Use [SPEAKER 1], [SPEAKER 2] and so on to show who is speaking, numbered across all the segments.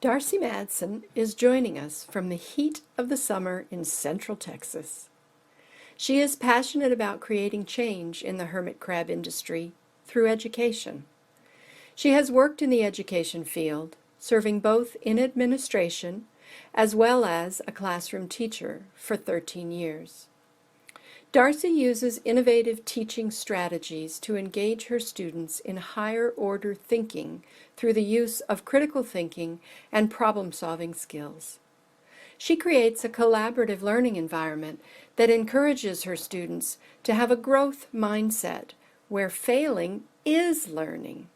[SPEAKER 1] Darcy Madsen is joining us from the heat of the summer in Central Texas. She is passionate about creating change in the hermit crab industry through education. She has worked in the education field, serving both in administration as well as a classroom teacher for 13 years. Darcy uses innovative teaching strategies to engage her students in higher order thinking through the use of critical thinking and problem-solving skills. She creates a collaborative learning environment that encourages her students to have a growth mindset where failing is learning.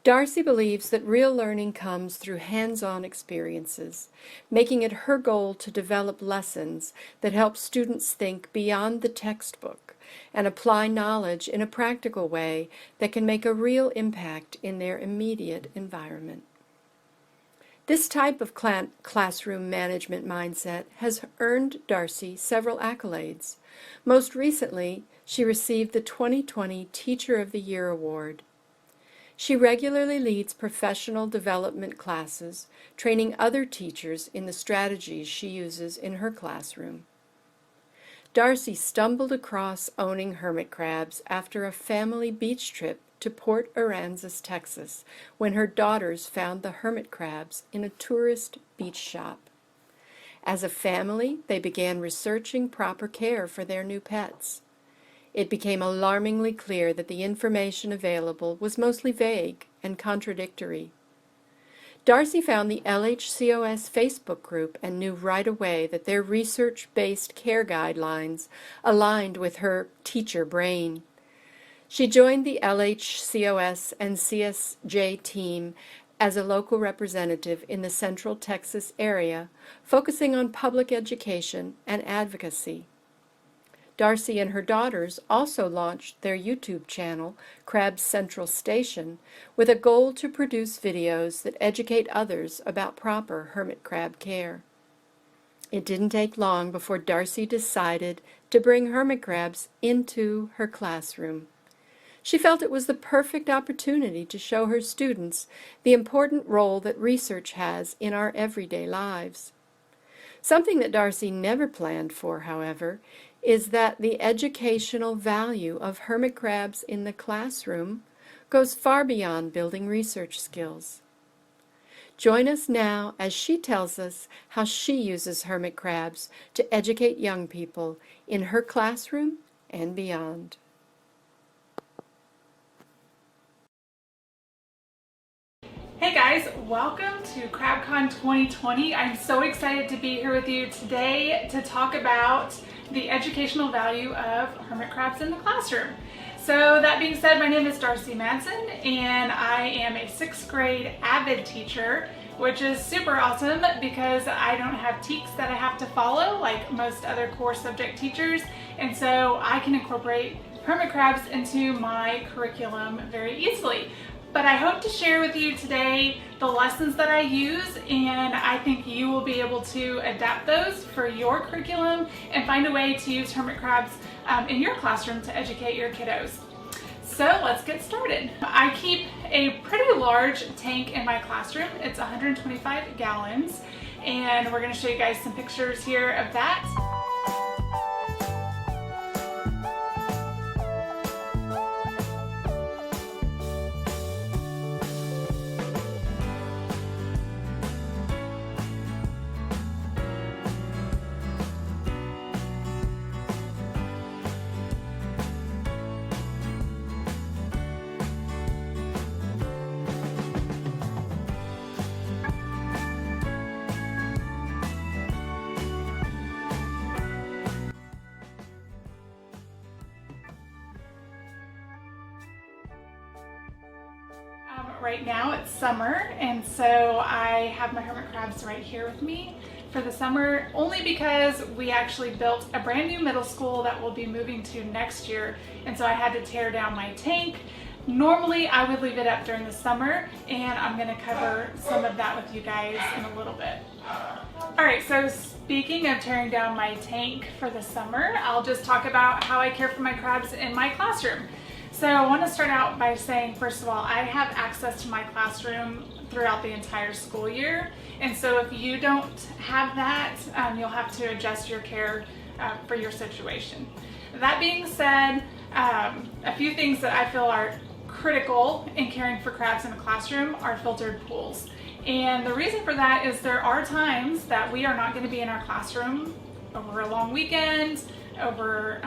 [SPEAKER 1] Darcy believes that real learning comes through hands-on experiences, making it her goal to develop lessons that help students think beyond the textbook and apply knowledge in a practical way that can make a real impact in their immediate environment. This type of classroom management mindset has earned Darcy several accolades. Most recently, she received the 2020 Teacher of the Year Award. She regularly leads professional development classes, training other teachers in the strategies she uses in her classroom. Darcy stumbled across owning hermit crabs after a family beach trip to Port Aransas, Texas, when her daughters found the hermit crabs in a tourist beach shop. As a family, they began researching proper care for their new pets. It became alarmingly clear that the information available was mostly vague and contradictory. Darcy found the LHCOS Facebook group and knew right away that their research-based care guidelines aligned with her teacher brain. She joined the LHCOS and CSJ team as a local representative in the Central Texas area, focusing on public education and advocacy. Darcy and her daughters also launched their YouTube channel, Crabs Central Station, with a goal to produce videos that educate others about proper hermit crab care. It didn't take long before Darcy decided to bring hermit crabs into her classroom. She felt it was the perfect opportunity to show her students the important role that research has in our everyday lives. Something that Darcy never planned for, however, is that the educational value of hermit crabs in the classroom goes far beyond building research skills. Join us now as she tells us how she uses hermit crabs to educate young people in her classroom and beyond.
[SPEAKER 2] Hey guys, welcome to CrabCon 2020. I'm so excited to be here with you today to talk about the educational value of hermit crabs in the classroom. So that being said, my name is Darcy Madsen and I am a 6th grade avid teacher, which is super awesome because I don't have TEKS that I have to follow like most other core subject teachers, and so I can incorporate hermit crabs into my curriculum very easily. But I hope to share with you today the lessons that I use, and I think you will be able to adapt those for your curriculum and find a way to use hermit crabs in your classroom to educate your kiddos. So let's get started. I keep a pretty large tank in my classroom. It's 125 gallons, and we're going to show you guys some pictures here of that. Right now it's summer, and so I have my hermit crabs right here with me for the summer, only because we actually built a brand new middle school that we'll be moving to next year, and so I had to tear down my tank. Normally I would leave it up during the summer, and I'm going to cover some of that with you guys in a little bit. Alright, so speaking of tearing down my tank for the summer, I'll just talk about how I care for my crabs in my classroom. So I want to start out by saying, first of all, I have access to my classroom throughout the entire school year. And so if you don't have that, you'll have to adjust your care for your situation. That being said, a few things that I feel are critical in caring for crabs in a classroom are filtered pools. And the reason for that is there are times that we are not going to be in our classroom over a long weekend, over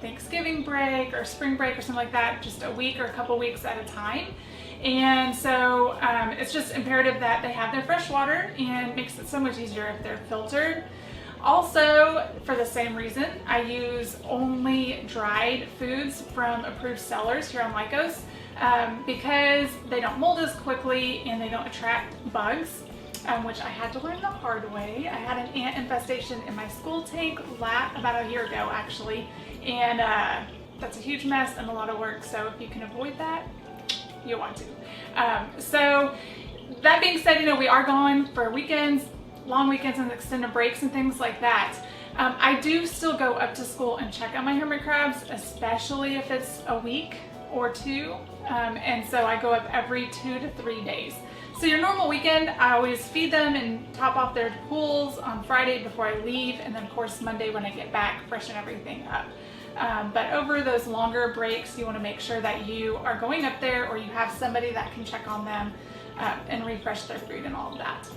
[SPEAKER 2] Thanksgiving break or spring break or something like that, just a week or a couple weeks at a time. And so it's just imperative that they have their fresh water, and it makes it so much easier if they're filtered. Also, for the same reason, I use only dried foods from approved sellers here on Lycos because they don't mold as quickly and they don't attract bugs, which I had to learn the hard way. I had an ant infestation in my school tank about a year ago, actually, and that's a huge mess and a lot of work, so if you can avoid that, you want to. So that being said, we are going for weekends, long weekends and extended breaks and things like that. I do still go up to school and check on my hermit crabs, especially if it's a week or two, and so I go up every 2 to 3 days. So your normal weekend, I always feed them and top off their pools on Friday before I leave, and then of course Monday when I get back, freshen everything up. But over those longer breaks, you want to make sure that you are going up there or you have somebody that can check on them and refresh their food and all of that.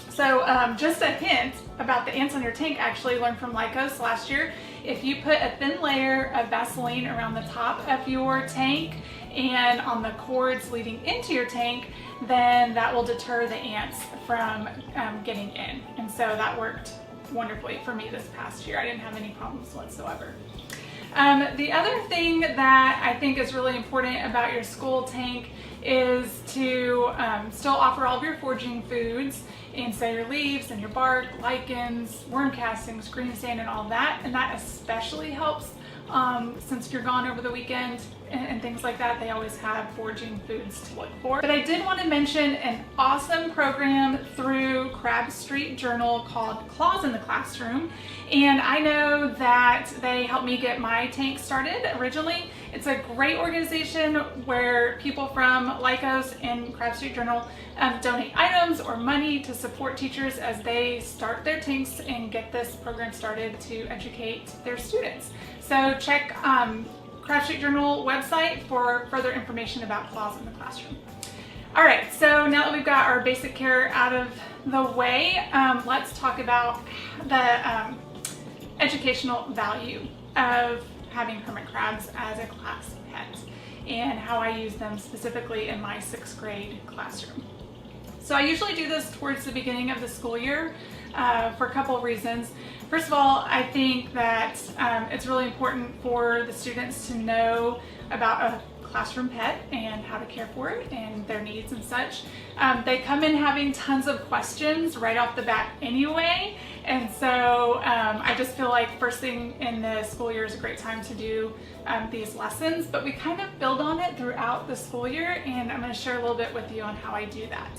[SPEAKER 2] So just a hint about the ants on your tank, actually learned from Lycos last year. If you put a thin layer of Vaseline around the top of your tank and on the cords leading into your tank, then that will deter the ants from getting in. And so that worked wonderfully for me this past year. I didn't have any problems whatsoever. The other thing that I think is really important about your school tank is to still offer all of your foraging foods, and so your leaves and your bark, lichens, worm castings, green sand, and all that. And that especially helps since you're gone over the weekend and things like that. They always have foraging foods to look for. But I did want to mention an awesome program through Crab Street Journal called Claws in the Classroom. And I know that they helped me get my tank started originally. It's a great organization where people from Lycos and Crab Street Journal donate items or money to support teachers as they start their tanks and get this program started to educate their students. So check Crab Street Journal website for further information about Claws in the Classroom. All right, so now that we've got our basic care out of the way, let's talk about the educational value of having hermit crabs as a class pet and how I use them specifically in my 6th grade classroom. So I usually do this towards the beginning of the school year for a couple of reasons. First of all, I think that it's really important for the students to know about a classroom pet and how to care for it and their needs and such. They come in having tons of questions right off the bat anyway, and so I just feel like first thing in the school year is a great time to do these lessons, but we kind of build on it throughout the school year, and I'm going to share a little bit with you on how I do that.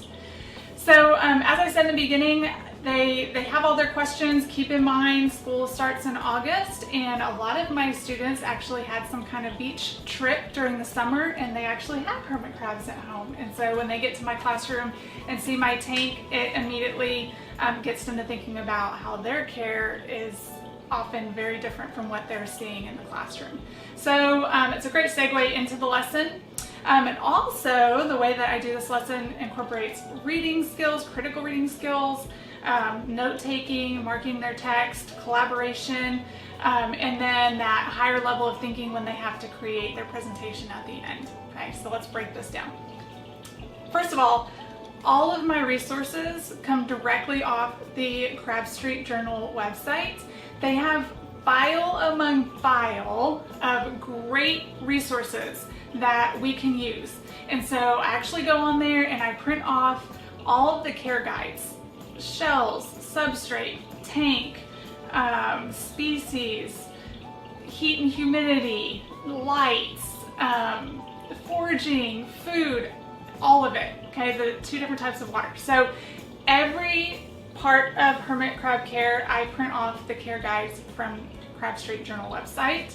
[SPEAKER 2] So as I said in the beginning, they have all their questions. Keep in mind, school starts in August, and a lot of my students actually had some kind of beach trip during the summer, and they actually have hermit crabs at home. And so when they get to my classroom and see my tank, it immediately gets them to thinking about how their care is often very different from what they're seeing in the classroom. So it's a great segue into the lesson. And also, the way that I do this lesson incorporates reading skills, critical reading skills, note-taking, marking their text, collaboration, and then that higher level of thinking when they have to create their presentation at the end. Okay, so let's break this down. First of all of my resources come directly off the Crab Street Journal website. They have file among file of great resources that we can use. And so I actually go on there and I print off all of the care guides, shells, substrate, tank, species, heat and humidity, lights, foraging, food, all of it, okay, the 2 different types of water. So every part of hermit crab care, I print off the care guides from Crab Street Journal website.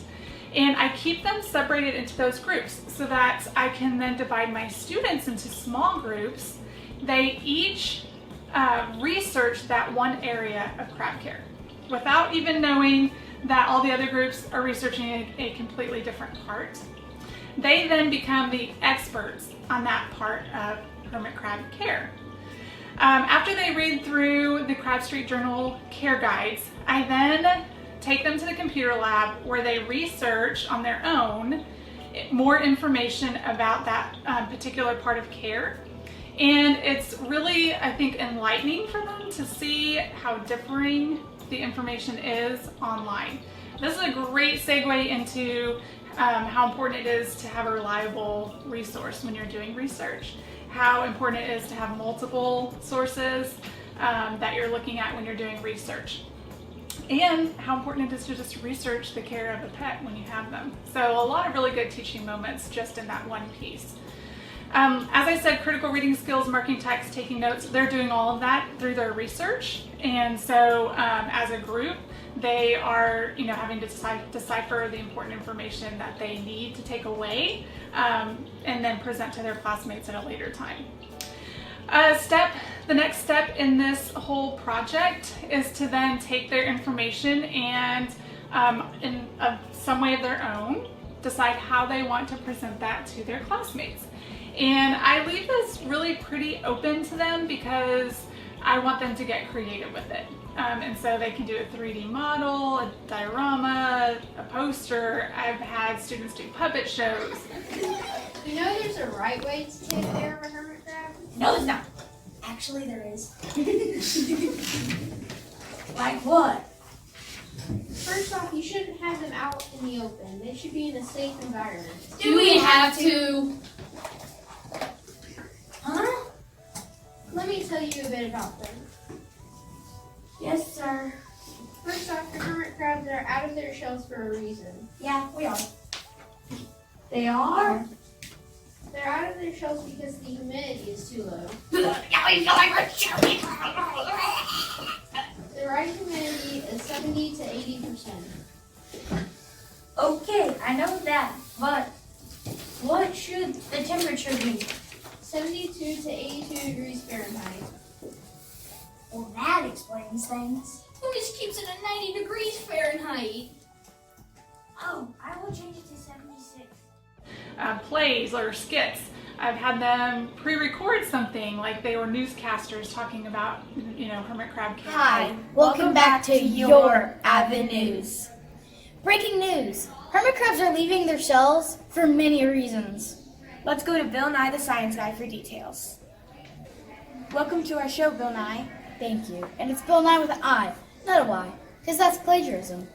[SPEAKER 2] And I keep them separated into those groups so that I can then divide my students into small groups. They each research that one area of crab care without even knowing that all the other groups are researching a completely different part. They then become the experts on that part of hermit crab care. After they read through the Crab Street Journal care guides, I then take them to the computer lab where they research on their own more information about that particular part of care. And it's really, I think, enlightening for them to see how differing the information is online. This is a great segue into how important it is to have a reliable resource when you're doing research, how important it is to have multiple sources that you're looking at when you're doing research, and how important it is to just research the care of a pet when you have them. So a lot of really good teaching moments just in that one piece. As I said, critical reading skills, marking text, taking notes, they're doing all of that through their research. And so as a group, they are having to decipher the important information that they need to take away and then present to their classmates at a later time. The next step in this whole project is to then take their information and in some way of their own, decide how they want to present that to their classmates. And I leave this really pretty open to them because I want them to get creative with it. And so they can do a 3D model, a diorama, a poster. I've had students do puppet shows.
[SPEAKER 3] You know there's a right way to take care of a hermit crab?
[SPEAKER 4] No, there's not. Actually, there is. Like what?
[SPEAKER 3] First off, you shouldn't have them out in the open. They should be in a safe environment.
[SPEAKER 4] Do we have to? Huh?
[SPEAKER 3] Let me tell you a bit about them.
[SPEAKER 4] Yes, sir.
[SPEAKER 3] First off, the hermit crabs are out of their shells for a reason.
[SPEAKER 4] Yeah, we are. They are?
[SPEAKER 3] They're out of their shells because the humidity is too low. The right humidity is 70 to 80%.
[SPEAKER 4] Okay, I know that, but what should the temperature be?
[SPEAKER 3] 72 to 82 degrees Fahrenheit.
[SPEAKER 4] Well, that explains things.
[SPEAKER 3] Who just keeps it at 90 degrees Fahrenheit?
[SPEAKER 4] Oh, I will change it to 76.
[SPEAKER 2] Plays or skits. I've had them pre-record something like they were newscasters talking about, hermit crab care.
[SPEAKER 5] Hi, welcome back to your avenues. Breaking news. Hermit crabs are leaving their shells for many reasons.
[SPEAKER 6] Let's go to Bill Nye the Science Guy for details. Welcome to our show, Bill Nye.
[SPEAKER 5] Thank you. And it's Bill Nye with an I, not a Y, because that's plagiarism.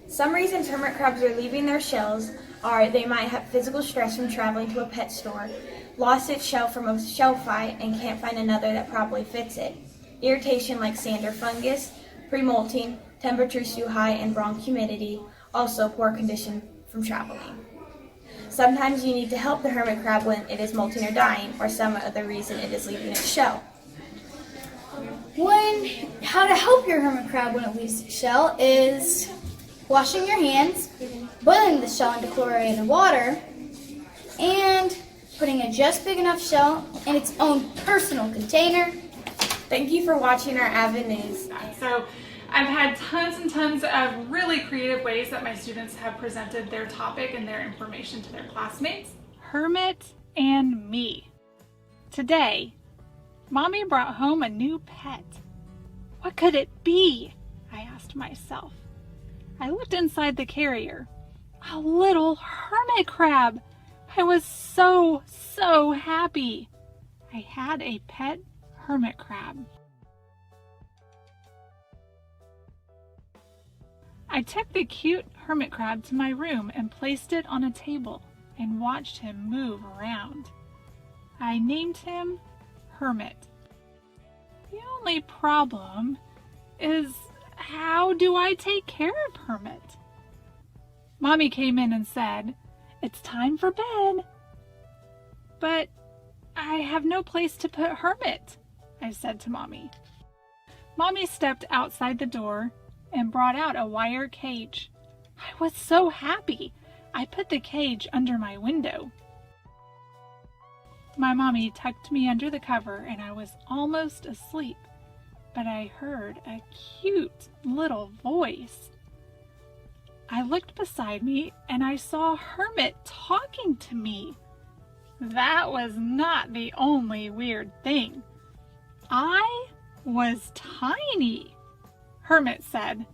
[SPEAKER 6] Some reasons hermit crabs are leaving their shells are they might have physical stress from traveling to a pet store, lost its shell from a shell fight and can't find another that properly fits it, irritation like sand or fungus, pre-molting, temperatures too high and wrong humidity, also poor condition from traveling. Sometimes you need to help the hermit crab when it is molting or dying, or some other reason it is leaving its shell.
[SPEAKER 5] How to help your hermit crab when it leaves its shell is washing your hands, boiling the shell into chlorinated water, and putting a just big enough shell in its own personal container.
[SPEAKER 6] Thank you for watching our avenues.
[SPEAKER 2] So I've had tons and tons of really creative ways that my students have presented their topic and their information to their classmates. Hermit and me. Today, Mommy brought home a new pet. What could it be? I asked myself. I looked inside the carrier. A little hermit crab. I was so happy. I had a pet hermit crab. I took the cute hermit crab to my room and placed it on a table and watched him move around. I named him Hermit. The only problem is, how do I take care of Hermit? Mommy came in and said, "It's time for bed." But I have no place to put Hermit, I said to Mommy. Mommy stepped outside the door and brought out a wire cage. I was so happy. I put the cage under my window. My mommy tucked me under the cover and I was almost asleep, but I heard a cute little voice. I looked beside me and I saw Hermit talking to me. That was not the only weird thing. I was tiny. Hermit said,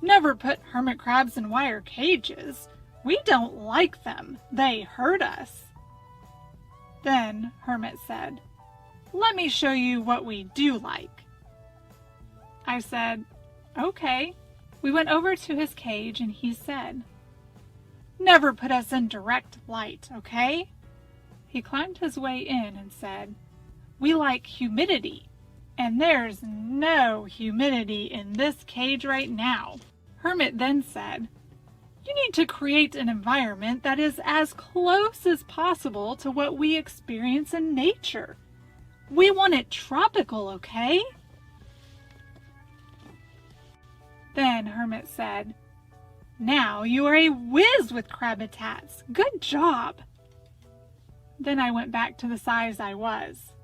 [SPEAKER 2] "Never put hermit crabs in wire cages. We don't like them. They hurt us." Then Hermit said, "Let me show you what we do like." I said, "Okay." We went over to his cage and he said, "Never put us in direct light, okay?" He climbed his way in and said, "We like humidity, and there's no humidity in this cage right now." Hermit then said, "You need to create an environment that is as close as possible to what we experience in nature. We want it tropical, okay?" Then Hermit said, "Now you are a whiz with crab-a-tats. Good job." Then I went back to the size I was.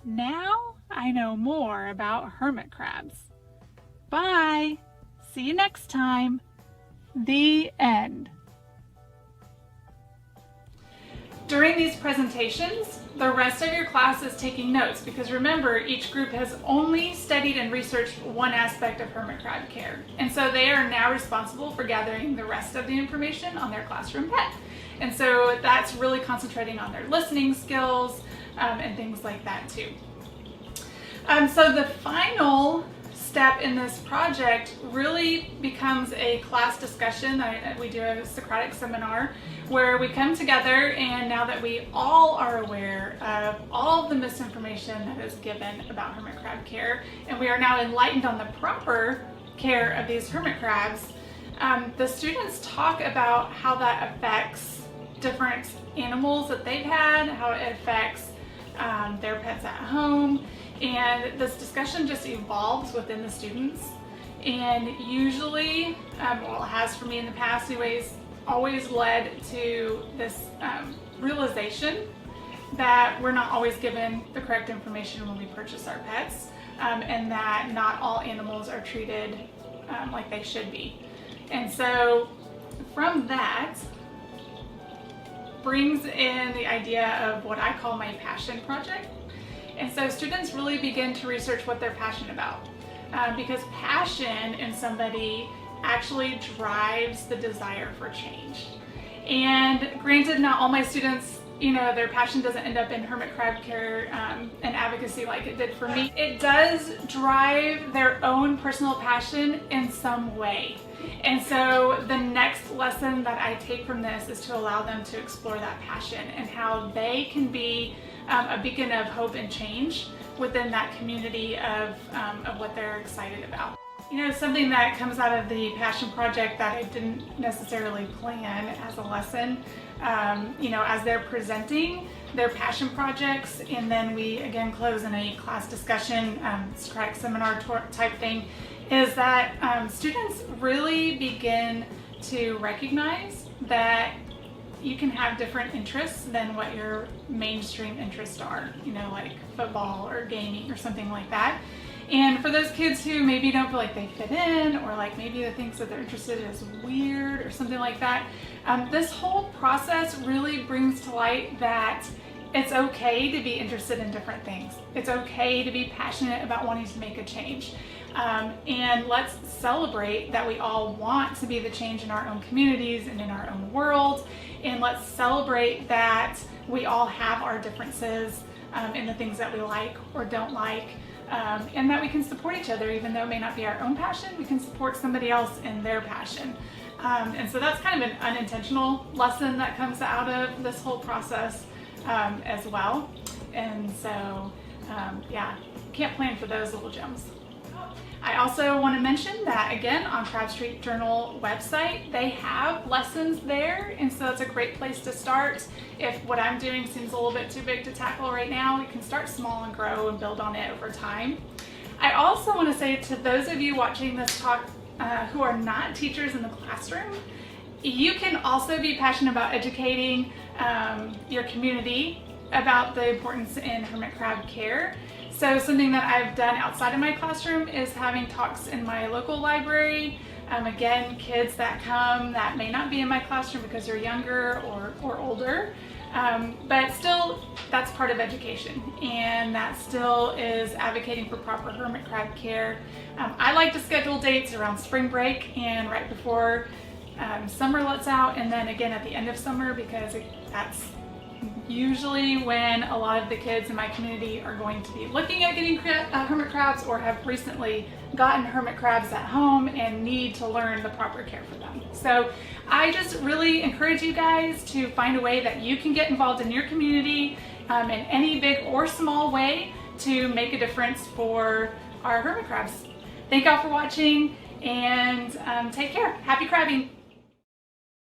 [SPEAKER 2] Now I know more about hermit crabs. Bye. See you next time. The end. During these presentations, the rest of your class is taking notes because remember, each group has only studied and researched one aspect of hermit crab care. And so they are now responsible for gathering the rest of the information on their classroom pet. And so that's really concentrating on their listening skills and things like that too. So the final step in this project really becomes a class discussion that we do at a Socratic Seminar, where we come together, and now that we all are aware of all of the misinformation that is given about hermit crab care, and we are now enlightened on the proper care of these hermit crabs, the students talk about how that affects different animals that they've had, how it affects their pets at home, and this discussion just evolves within the students. And usually, well, it has for me in the past anyways, always led to this realization that we're not always given the correct information when we purchase our pets, and that not all animals are treated like they should be. And so from that brings in the idea of what I call my passion project. And so students really begin to research what they're passionate about, because passion in somebody actually drives the desire for change. And granted, not all my students, their passion doesn't end up in hermit crab care and advocacy like it did for me. It does drive their own personal passion in some way. And so the next lesson that I take from this is to allow them to explore that passion and how they can be a beacon of hope and change within that community of what they're excited about. Something that comes out of the passion project that I didn't necessarily plan as a lesson, as they're presenting their passion projects, and then we again close in a class discussion, Socratic Seminar type thing, is that students really begin to recognize that you can have different interests than what your mainstream interests are, like football or gaming or something like that. And for those kids who maybe don't feel like they fit in, or like maybe the things that they're interested in is weird or something like that, this whole process really brings to light that it's okay to be interested in different things. It's okay to be passionate about wanting to make a change. And let's celebrate that we all want to be the change in our own communities and in our own world. And let's celebrate that we all have our differences in the things that we like or don't like. And that we can support each other, even though it may not be our own passion, we can support somebody else in their passion. And so that's kind of an unintentional lesson that comes out of this whole process as well. And so, can't plan for those little gems. I also want to mention that again on Crab Street Journal website, they have lessons there, and so it's a great place to start. If what I'm doing seems a little bit too big to tackle right now, we can start small and grow and build on it over time. I also want to say to those of you watching this talk who are not teachers in the classroom, You can also be passionate about educating your community about the importance in hermit crab care. So something that I've done outside of my classroom is having talks in my local library. Again, kids that come that may not be in my classroom because they're younger or older, but still that's part of education, and that still is advocating for proper hermit crab care. I like to schedule dates around spring break and right before summer lets out, and then again at the end of summer, because that's usually when a lot of the kids in my community are going to be looking at getting hermit crabs or have recently gotten hermit crabs at home and need to learn the proper care for them. So I just really encourage you guys to find a way that you can get involved in your community in any big or small way to make a difference for our hermit crabs. Thank y'all for watching, and take care. Happy crabbing!